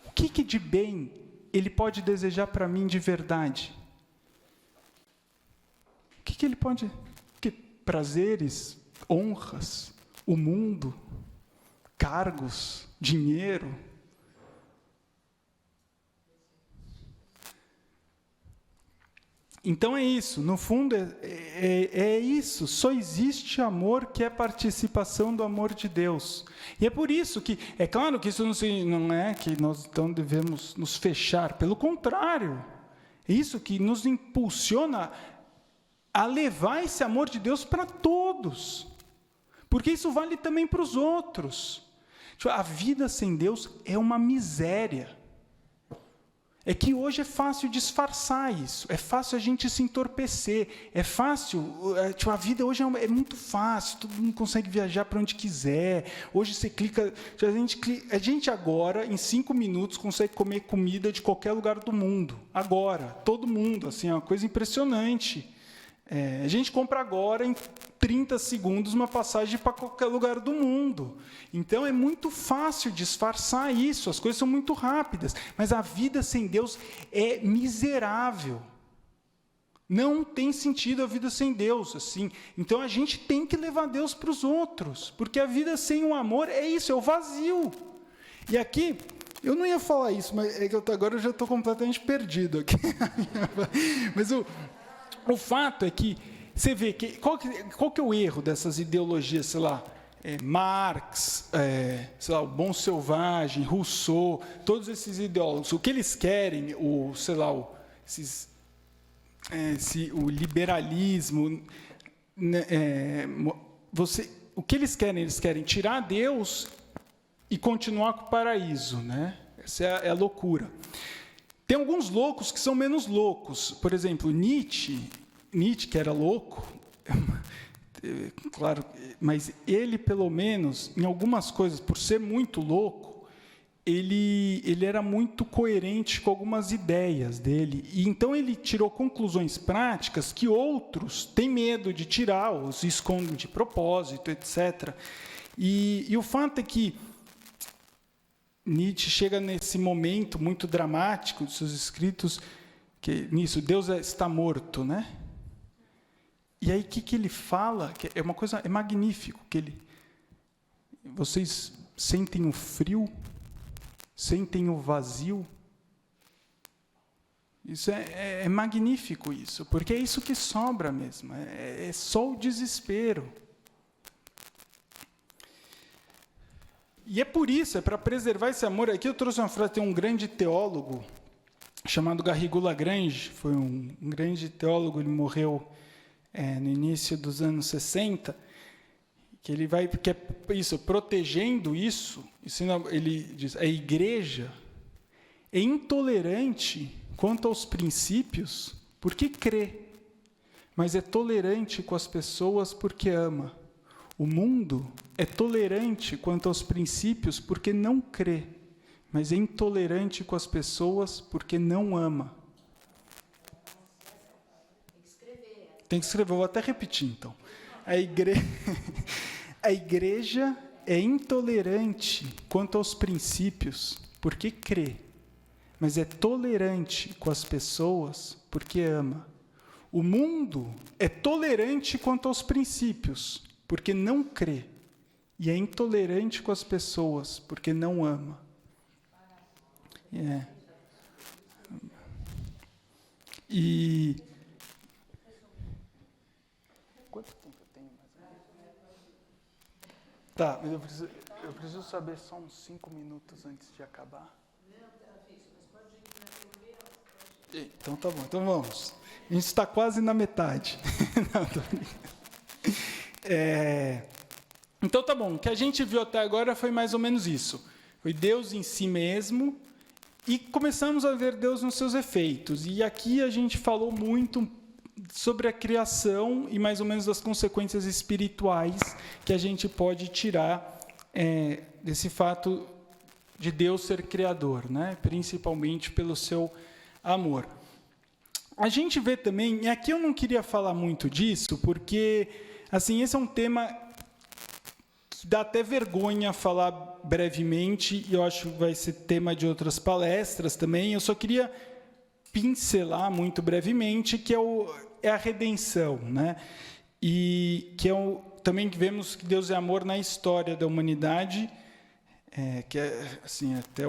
o que de bem ele pode desejar para mim de verdade? O que ele pode... prazeres, honras, o mundo, cargos, dinheiro. Então é isso, no fundo é isso, só existe amor que é participação do amor de Deus. E é por isso que, é claro que isso não é que nós então devemos nos fechar, pelo contrário, é isso que nos impulsiona a levar esse amor de Deus para todos, porque isso vale também para os outros. A vida sem Deus é uma miséria. É que hoje é fácil disfarçar isso, é fácil a gente se entorpecer, é fácil, a vida hoje é muito fácil, todo mundo consegue viajar para onde quiser, hoje você clica, a gente agora, em 5 minutos, consegue comer comida de qualquer lugar do mundo, agora, todo mundo, assim, é uma coisa impressionante. A gente compra agora, em 30 segundos, uma passagem para qualquer lugar do mundo. Então, é muito fácil disfarçar isso, as coisas são muito rápidas. Mas a vida sem Deus é miserável. Não tem sentido a vida sem Deus. Assim. Então, a gente tem que levar Deus para os outros, porque a vida sem o amor é isso, é o vazio. E aqui, eu não ia falar isso, mas é que agora eu já estou completamente perdido aqui. Mas o fato é que, você vê, qual que é o erro dessas ideologias, sei lá, Marx, sei lá, o Bom Selvagem, Rousseau, todos esses ideólogos, o que eles querem, o liberalismo, o que eles querem tirar Deus e continuar com o paraíso, né? Essa é a loucura. Tem alguns loucos que são menos loucos. Por exemplo, Nietzsche, que era louco, claro, mas ele, pelo menos, em algumas coisas, por ser muito louco, ele era muito coerente com algumas ideias dele. E então ele tirou conclusões práticas que outros têm medo de tirar, ou se escondem de propósito, etc. E o fato é que Nietzsche chega nesse momento muito dramático de seus escritos, que nisso, Deus está morto, né? E aí, o que ele fala? Que é uma coisa, é magnífico, vocês sentem o frio, sentem o vazio. Isso é magnífico, isso, porque é isso que sobra mesmo, é só o desespero. E é por isso, é para preservar esse amor. Aqui eu trouxe uma frase, tem um grande teólogo, chamado Garrigou Lagrange, foi um grande teólogo, ele morreu no início dos anos 60, que ele vai, porque é isso, protegendo isso, ele diz, a igreja é intolerante quanto aos princípios, porque crê, mas é tolerante com as pessoas porque ama. O mundo é tolerante quanto aos princípios porque não crê, mas é intolerante com as pessoas porque não ama. Tem que escrever, vou até repetir, então. A igreja é intolerante quanto aos princípios porque crê, mas é tolerante com as pessoas porque ama. O mundo é tolerante quanto aos princípios, porque não crê, e é intolerante com as pessoas, porque não ama. E... Quanto tempo eu tenho mais ou menos? Tá, mas eu preciso saber só uns 5 minutos antes de acabar. Então tá bom, então vamos. A gente está quase na metade. Não, tô brincando. Então tá bom, o que a gente viu até agora foi mais ou menos isso. Foi Deus em si mesmo, e começamos a ver Deus nos seus efeitos. E aqui a gente falou muito sobre a criação e mais ou menos das consequências espirituais que a gente pode tirar desse fato de Deus ser criador, né? Principalmente pelo seu amor. A gente vê também, e aqui eu não queria falar muito disso, porque assim, esse é um tema que dá até vergonha falar brevemente, e eu acho que vai ser tema de outras palestras também. Eu só queria pincelar muito brevemente, que é a redenção, né? E que também vemos que Deus é amor na história da humanidade, que é assim, até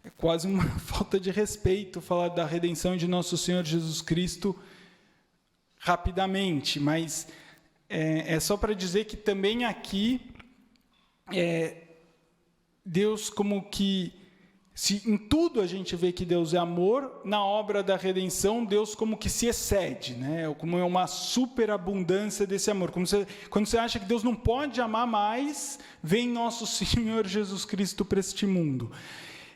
É quase uma falta de respeito falar da redenção de nosso Senhor Jesus Cristo rapidamente, mas é só para dizer que também aqui Deus como que, se em tudo a gente vê que Deus é amor, na obra da redenção Deus como que se excede, né? Como é uma superabundância desse amor. Quando você acha que Deus não pode amar mais, vem nosso Senhor Jesus Cristo para este mundo.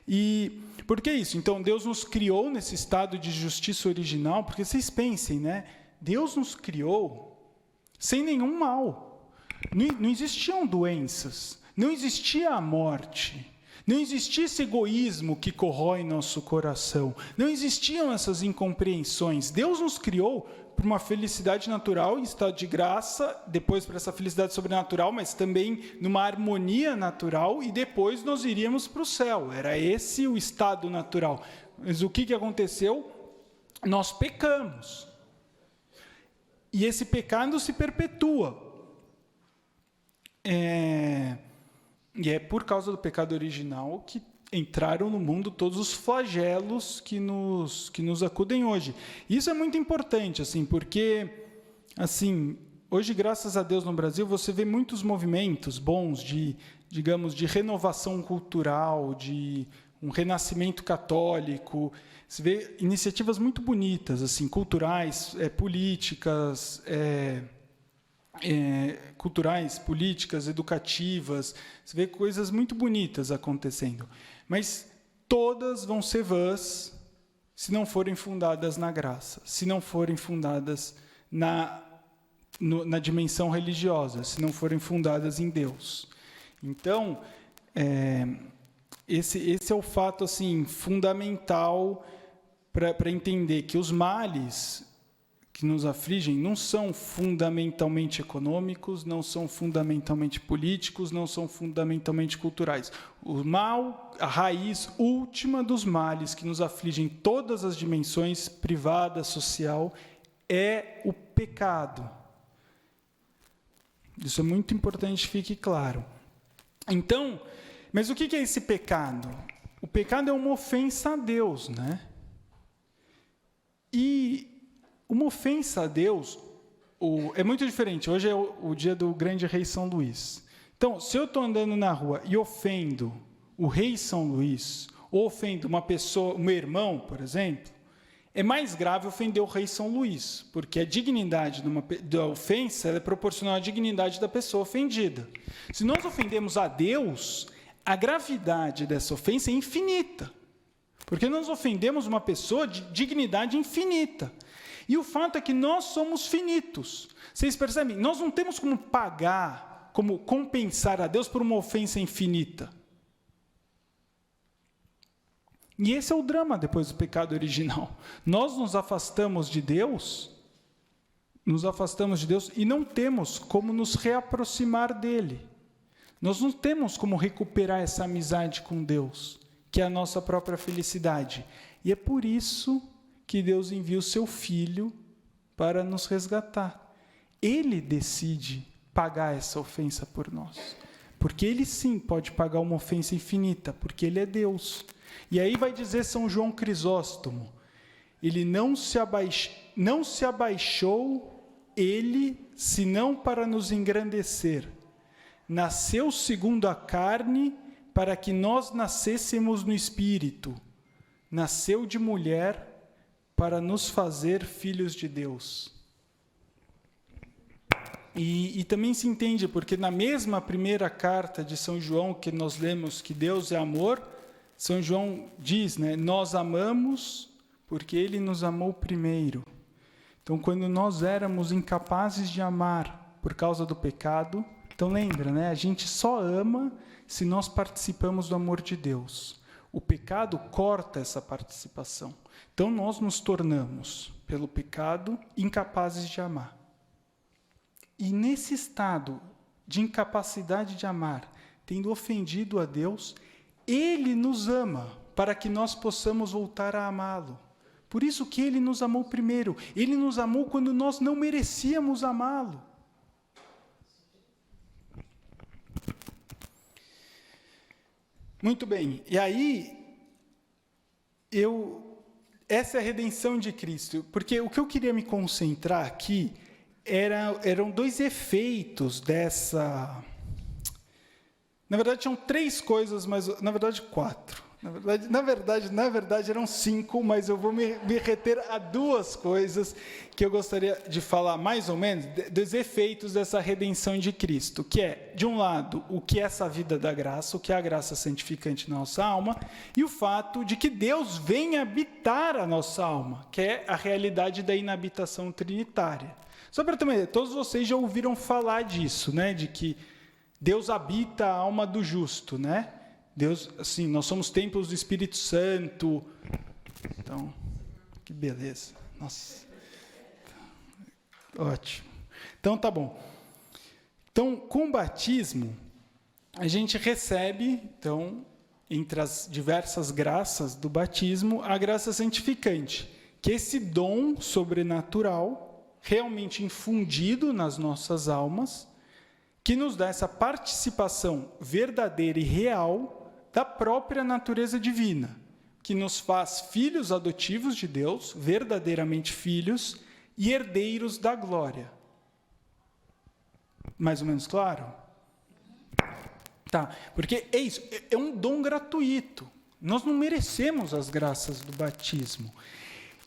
E por que isso? Então Deus nos criou nesse estado de justiça original, porque vocês pensem, né? Deus nos criou sem nenhum mal. Não existiam doenças, não existia a morte, não existia esse egoísmo que corrói nosso coração, não existiam essas incompreensões. Deus nos criou para uma felicidade natural em estado de graça, depois para essa felicidade sobrenatural, mas também numa harmonia natural, e depois nós iríamos para o céu. Era esse o estado natural. Mas o que aconteceu? Nós pecamos. E esse pecado se perpetua. E é por causa do pecado original que entraram no mundo todos os flagelos que nos acudem hoje. Isso é muito importante, assim, porque, assim, hoje, graças a Deus, no Brasil, você vê muitos movimentos bons digamos, de renovação cultural, de um renascimento católico. Você vê iniciativas muito bonitas, assim, culturais, políticas, culturais, políticas, educativas. Você vê coisas muito bonitas acontecendo. Mas todas vão ser vãs se não forem fundadas na graça, se não forem fundadas na dimensão religiosa, se não forem fundadas em Deus. Então, esse é o fato assim, fundamental para entender que os males que nos afligem não são fundamentalmente econômicos, não são fundamentalmente políticos, não são fundamentalmente culturais. O mal, a raiz última dos males que nos afligem em todas as dimensões, privada, social, é o pecado. Isso é muito importante, fique claro. Então, mas o que é esse pecado? O pecado é uma ofensa a Deus, né? E uma ofensa a Deus é muito diferente. Hoje é o dia do grande rei São Luís. Então, se eu estou andando na rua e ofendo o rei São Luís, ou ofendo uma pessoa, um meu irmão, por exemplo, é mais grave ofender o rei São Luís, porque a dignidade da ofensa é proporcional à dignidade da pessoa ofendida. Se nós ofendemos a Deus, a gravidade dessa ofensa é infinita, porque nós ofendemos uma pessoa de dignidade infinita. E o fato é que nós somos finitos. Vocês percebem? Nós não temos como pagar, como compensar a Deus por uma ofensa infinita. E esse é o drama depois do pecado original. Nós nos afastamos de Deus e não temos como nos reaproximar dele. Nós não temos como recuperar essa amizade com Deus, que é a nossa própria felicidade. E é por isso que Deus envia o seu Filho para nos resgatar. Ele decide pagar essa ofensa por nós. Porque ele sim pode pagar uma ofensa infinita, porque ele é Deus. E aí vai dizer São João Crisóstomo, ele não se abaixou ele, senão para nos engrandecer. Nasceu segundo a carne, para que nós nascêssemos no Espírito. Nasceu de mulher, para nos fazer filhos de Deus. E também se entende, porque na mesma primeira carta de São João, que nós lemos que Deus é amor, São João diz, né, nós amamos porque ele nos amou primeiro. Então, quando nós éramos incapazes de amar por causa do pecado, então lembra, né, a gente só ama se nós participamos do amor de Deus. O pecado corta essa participação. Então, nós nos tornamos, pelo pecado, incapazes de amar. E nesse estado de incapacidade de amar, tendo ofendido a Deus, Ele nos ama para que nós possamos voltar a amá-lo. Por isso que Ele nos amou primeiro. Ele nos amou quando nós não merecíamos amá-lo. Muito bem. E aí, essa é a redenção de Cristo, porque o que eu queria me concentrar aqui eram dois efeitos dessa... Na verdade, tinham 3 coisas, mas na verdade 4. Na verdade eram 5, mas eu vou me reter a 2 coisas que eu gostaria de falar, mais ou menos, dos efeitos dessa redenção de Cristo, que é, de um lado, o que é essa vida da graça, o que é a graça santificante na nossa alma, e o fato de que Deus vem habitar a nossa alma, que é a realidade da inabitação trinitária. Só para ter uma ideia, todos vocês já ouviram falar disso, né, de que Deus habita a alma do justo, né? Deus, assim, nós somos templos do Espírito Santo. Então, que beleza. Nossa. Ótimo. Então, tá bom. Então, com o batismo, a gente recebe, então, entre as diversas graças do batismo, a graça santificante, que é esse dom sobrenatural, realmente infundido nas nossas almas, que nos dá essa participação verdadeira e real da própria natureza divina, que nos faz filhos adotivos de Deus, verdadeiramente filhos, e herdeiros da glória. Mais ou menos claro? Tá, porque é isso, é um dom gratuito. Nós não merecemos as graças do batismo.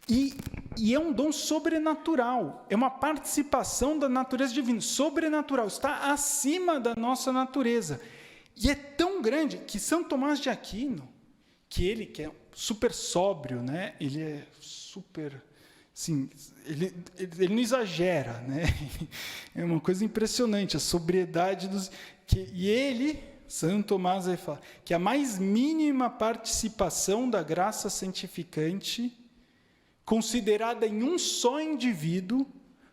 E é um dom sobrenatural, é uma participação da natureza divina, sobrenatural, está acima da nossa natureza. E é tão grande que São Tomás de Aquino, que é super sóbrio, né? Ele é super, assim, ele não exagera, né? É uma coisa impressionante, a sobriedade dos... E ele, São Tomás, vai falar que a mais mínima participação da graça santificante, considerada em um só indivíduo,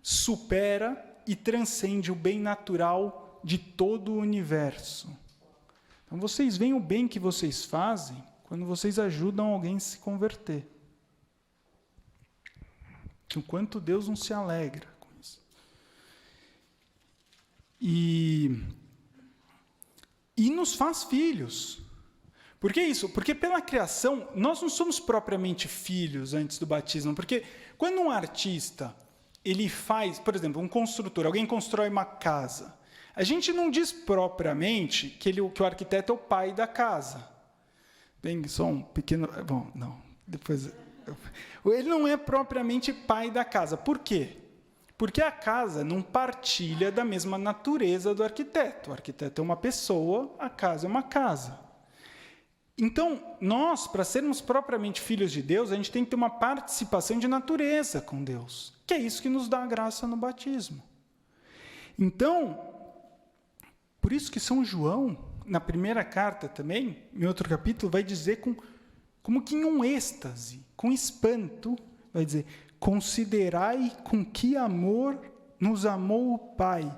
supera e transcende o bem natural de todo o universo. Então, vocês veem o bem que vocês fazem quando vocês ajudam alguém a se converter. O quanto Deus não se alegra com isso. E nos faz filhos. Por que isso? Porque pela criação, nós não somos propriamente filhos antes do batismo. Porque quando um artista, ele faz, por exemplo, um construtor, alguém constrói uma casa, a gente não diz propriamente que o arquiteto é o pai da casa. Bem, só um pequeno... Bom, não, depois... Ele não é propriamente pai da casa. Por quê? Porque a casa não partilha da mesma natureza do arquiteto. O arquiteto é uma pessoa, a casa é uma casa. Então, nós, para sermos propriamente filhos de Deus, a gente tem que ter uma participação de natureza com Deus, que é isso que nos dá a graça no batismo. Então, por isso que São João, na primeira carta também, em outro capítulo, vai dizer como que em um êxtase, com espanto, vai dizer: considerai com que amor nos amou o Pai,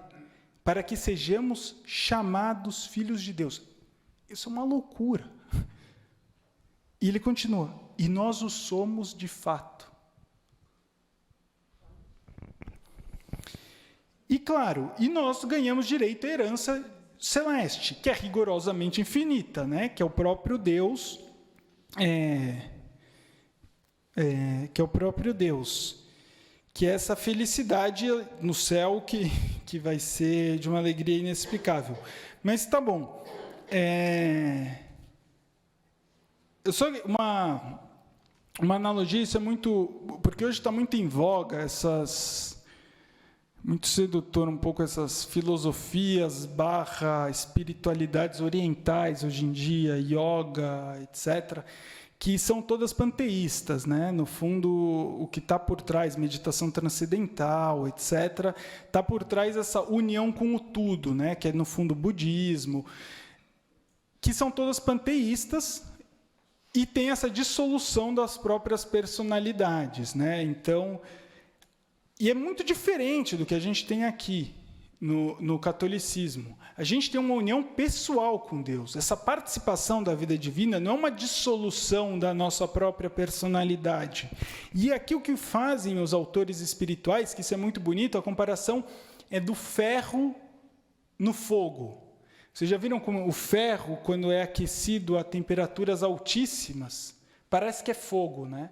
para que sejamos chamados filhos de Deus. Isso é uma loucura. E ele continua: e nós o somos de fato. E claro, e nós ganhamos direito à herança celeste, que é rigorosamente infinita, né? Que é o próprio Deus, que é o próprio Deus, que é essa felicidade no céu que vai ser de uma alegria inexplicável. Mas tá bom. Eu só uma analogia, isso é muito, porque hoje está muito em voga muito sedutor um pouco essas filosofias / espiritualidades orientais hoje em dia, yoga, etc., que são todas panteístas, né? No fundo, o que está por trás, meditação transcendental, etc., está por trás essa união com o tudo, né? Que é, no fundo, o budismo, que são todas panteístas e tem essa dissolução das próprias personalidades, né? Então, e é muito diferente do que a gente tem aqui no catolicismo. A gente tem uma união pessoal com Deus. Essa participação da vida divina não é uma dissolução da nossa própria personalidade. E aqui o que fazem os autores espirituais, que isso é muito bonito, a comparação é do ferro no fogo. Vocês já viram como o ferro, quando é aquecido a temperaturas altíssimas, parece que é fogo, né?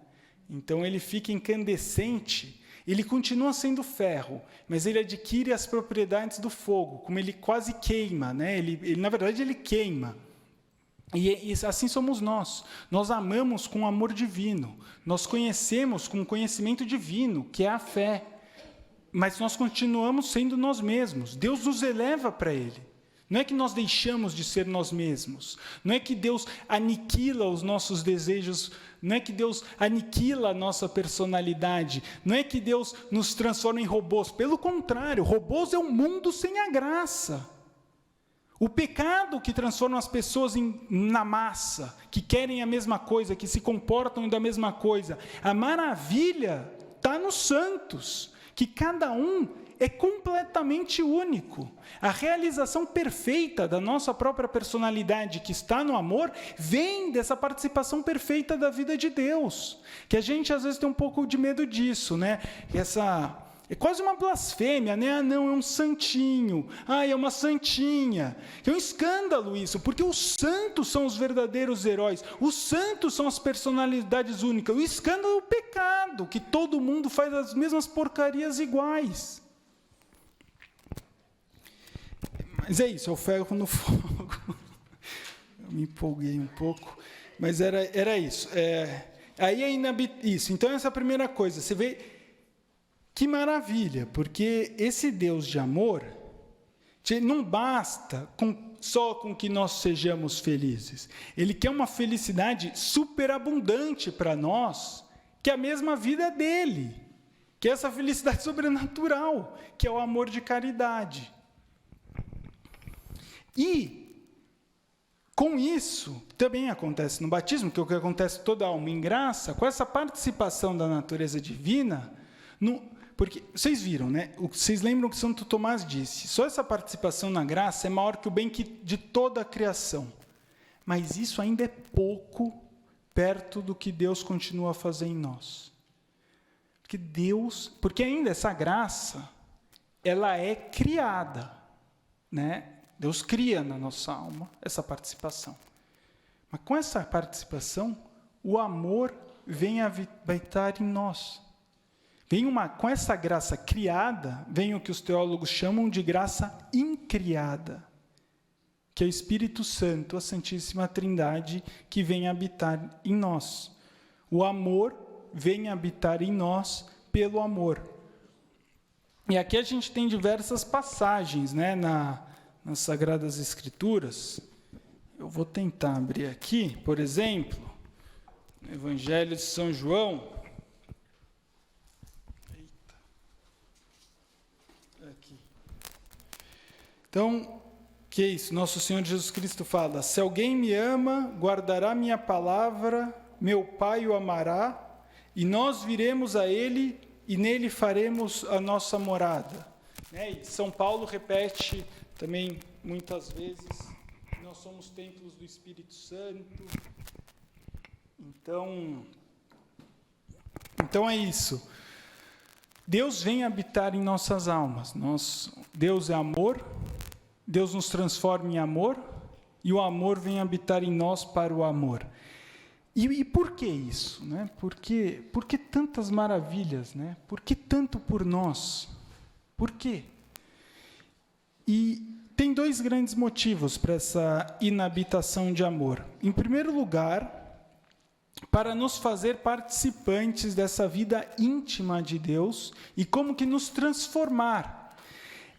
Então ele fica incandescente, ele continua sendo ferro, mas ele adquire as propriedades do fogo, como ele quase queima, né? Na verdade, ele queima. E assim somos nós. Nós amamos com amor divino. Nós conhecemos com conhecimento divino, que é a fé. Mas nós continuamos sendo nós mesmos. Deus nos eleva para Ele. Não é que nós deixamos de ser nós mesmos. Não é que Deus aniquila os nossos desejos. Não é que Deus aniquila a nossa personalidade. Não é que Deus nos transforma em robôs. Pelo contrário, robôs é um mundo sem a graça. O pecado que transforma as pessoas na massa, que querem a mesma coisa, que se comportam da mesma coisa. A maravilha está nos santos, que cada um é completamente único. A realização perfeita da nossa própria personalidade, que está no amor, vem dessa participação perfeita da vida de Deus. Que a gente às vezes tem um pouco de medo disso, né? É quase uma blasfêmia, né? Ah, não, é um santinho. Ah, é uma santinha. É um escândalo isso, porque os santos são os verdadeiros heróis. Os santos são as personalidades únicas. O escândalo é o pecado, que todo mundo faz as mesmas porcarias iguais. Mas é isso, é o ferro no fogo. Eu me empolguei um pouco, mas era isso. Aí isso. Então, essa é a primeira coisa. Você vê que maravilha, porque esse Deus de amor não basta só com que nós sejamos felizes. Ele quer uma felicidade superabundante para nós, que é a mesma vida dele, que é essa felicidade sobrenatural, que é o amor de caridade. E, com isso, também acontece no batismo, que é o que acontece toda alma em graça, com essa participação da natureza divina, porque vocês viram, né? Vocês lembram que Santo Tomás disse, só essa participação na graça é maior que o bem de toda a criação. Mas isso ainda é pouco perto do que Deus continua a fazer em nós. Porque ainda essa graça, ela é criada, né? Deus cria na nossa alma essa participação. Mas com essa participação, o amor vem a habitar em nós. Com essa graça criada, vem o que os teólogos chamam de graça incriada, que é o Espírito Santo, a Santíssima Trindade, que vem habitar em nós. O amor vem habitar em nós pelo amor. E aqui a gente tem diversas passagens, né, nas Sagradas Escrituras. Eu vou tentar abrir aqui, por exemplo, no Evangelho de São João. Aqui. Então, que é isso? Nosso Senhor Jesus Cristo fala, se alguém me ama, guardará minha palavra, meu Pai o amará, e nós viremos a Ele, e nele faremos a nossa morada. E São Paulo repete também, muitas vezes, nós somos templos do Espírito Santo. Então é isso. Deus vem habitar em nossas almas. Deus é amor, Deus nos transforma em amor, e o amor vem habitar em nós para o amor. E por que isso? Né? Por que tantas maravilhas? Né? Por que tanto por nós? Por quê? E tem dois grandes motivos para essa inabitação de amor. Em primeiro lugar, para nos fazer participantes dessa vida íntima de Deus e como que nos transformar.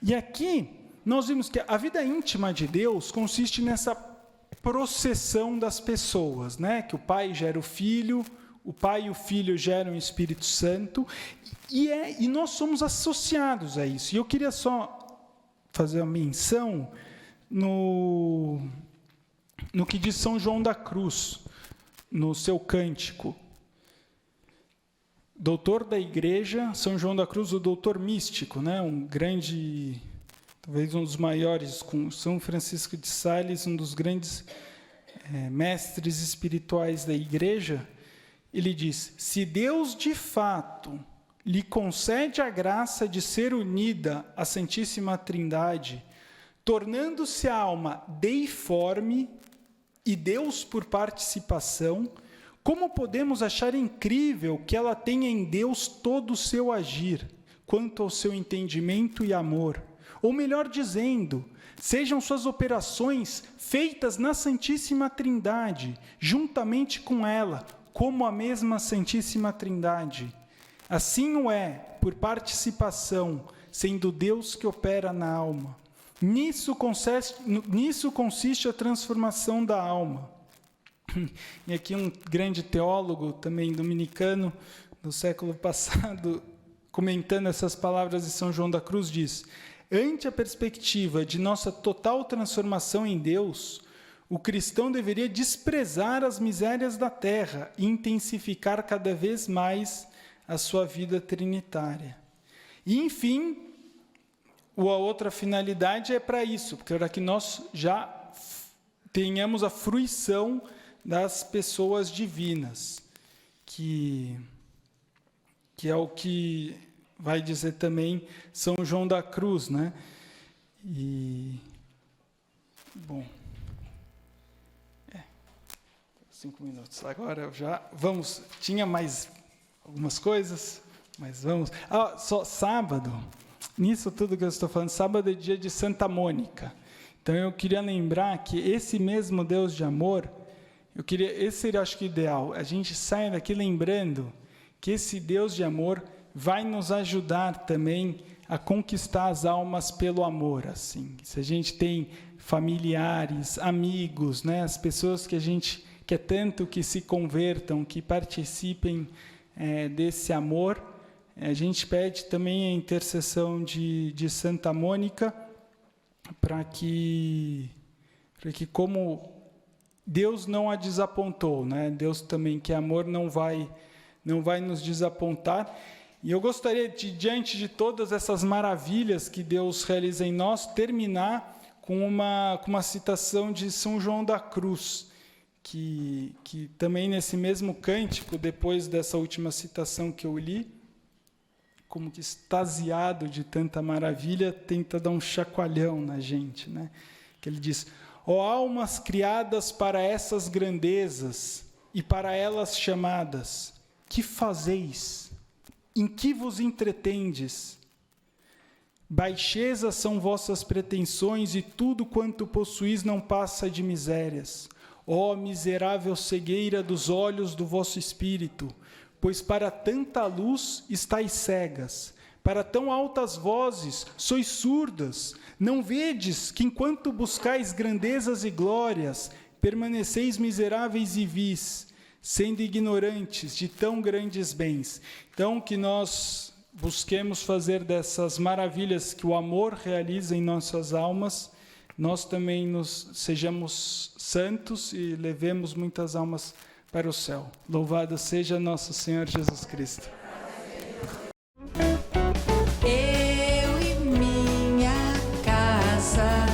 E aqui nós vimos que a vida íntima de Deus consiste nessa processão das pessoas, né? Que o Pai gera o Filho, o Pai e o Filho geram o Espírito Santo, e nós somos associados a isso. E eu queria só fazer uma menção no que diz São João da Cruz, no seu cântico. Doutor da Igreja, São João da Cruz, o doutor místico, né? Um grande, talvez um dos maiores, com São Francisco de Sales, um dos grandes mestres espirituais da Igreja. Ele diz, se Deus de fato lhe concede a graça de ser unida à Santíssima Trindade, tornando-se a alma deiforme e Deus por participação, Como podemos achar incrível que ela tenha em Deus todo o seu agir, quanto ao seu entendimento e amor? Ou melhor dizendo, sejam suas operações feitas na Santíssima Trindade, juntamente com ela, como a mesma Santíssima Trindade. Assim o é, por participação, sendo Deus que opera na alma. Nisso consiste a transformação da alma. E aqui um grande teólogo, também dominicano, do século passado, comentando essas palavras de São João da Cruz, diz: ante a perspectiva de nossa total transformação em Deus, o cristão deveria desprezar as misérias da terra e intensificar cada vez mais a sua vida trinitária. E, enfim, a outra finalidade é para isso, para que nós já tenhamos a fruição das pessoas divinas, que é o que vai dizer também São João da Cruz, né? E, bom, 5 minutos. Agora já vamos. Tinha mais algumas coisas, mas vamos. Só sábado. Nisso tudo que eu estou falando, sábado é dia de Santa Mônica. Então eu queria lembrar que esse mesmo Deus de amor, esse seria, acho que, ideal. A gente sai daqui lembrando que esse Deus de amor vai nos ajudar também a conquistar as almas pelo amor, assim. Se a gente tem familiares, amigos, né, as pessoas que a gente quer tanto que se convertam, que participem desse amor, a gente pede também a intercessão de Santa Mônica para que como Deus não a desapontou, né? Deus também, que é amor, não vai nos desapontar. E eu gostaria de, diante de todas essas maravilhas que Deus realiza em nós, terminar com uma citação de São João da Cruz, que também nesse mesmo cântico, depois dessa última citação que eu li, como que extasiado de tanta maravilha, tenta dar um chacoalhão na gente, né? Que ele diz: ó almas criadas para essas grandezas e para elas chamadas, que fazeis? Em que vos entretendes? Baixezas são vossas pretensões e tudo quanto possuís não passa de misérias. Ó miserável cegueira dos olhos do vosso espírito, pois para tanta luz estáis cegas, para tão altas vozes sois surdas. Não vedes que enquanto buscais grandezas e glórias, permaneceis miseráveis e vis, sendo ignorantes de tão grandes bens? Então, que nós busquemos fazer dessas maravilhas que o amor realiza em nossas almas, nós também sejamos santos e levemos muitas almas para o céu. Louvado seja nosso Senhor Jesus Cristo. Eu e minha casa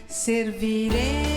servirei